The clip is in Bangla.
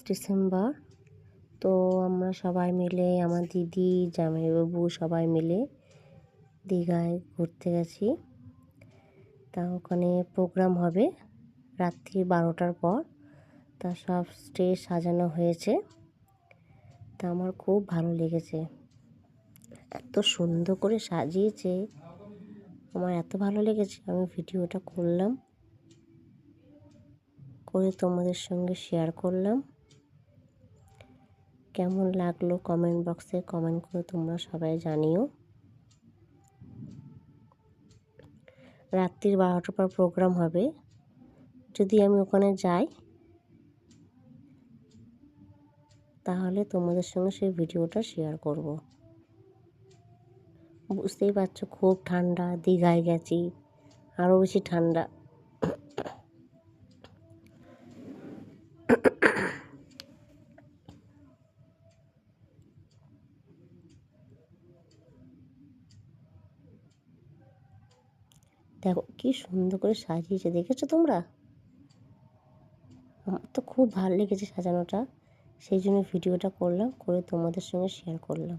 ডিসেম্বর। তো আমরা সবাই মিলে, আমার দিদি, জামাইবাবু সবাই মিলে দীঘায় ঘুরতে গেছি। তা ওখানে প্রোগ্রাম হবে রাত্রি 12টার পর। তা সব স্টেজ সাজানো হয়েছে। তা আমার খুব ভালো লেগেছে, এত সুন্দর করে সাজিয়েছে, আমার এত ভালো লেগেছে। আমি ভিডিওটা করলাম, করে তোমাদের সঙ্গে শেয়ার করলাম। কেমন লাগলো কমেন্ট বক্সে কমেন্ট করে তোমরা সবাই জানিও। রাত্রির 12টার পর প্রোগ্রাম হবে। যদি আমি ওখানে যাই তাহলে তোমাদের সঙ্গে সেই ভিডিওটা শেয়ার করব। বুঝতেই পারছো খুব ঠান্ডা, দীঘায় গেছি, আরও বেশি ঠান্ডা। দেখো কি সুন্দর করে সাজিয়েছে, দেখেছো তোমরা? আমার তো খুব ভালো লেগেছে সাজানোটা, সেই জন্য ভিডিওটা করলাম, করে তোমাদের সঙ্গে শেয়ার করলাম।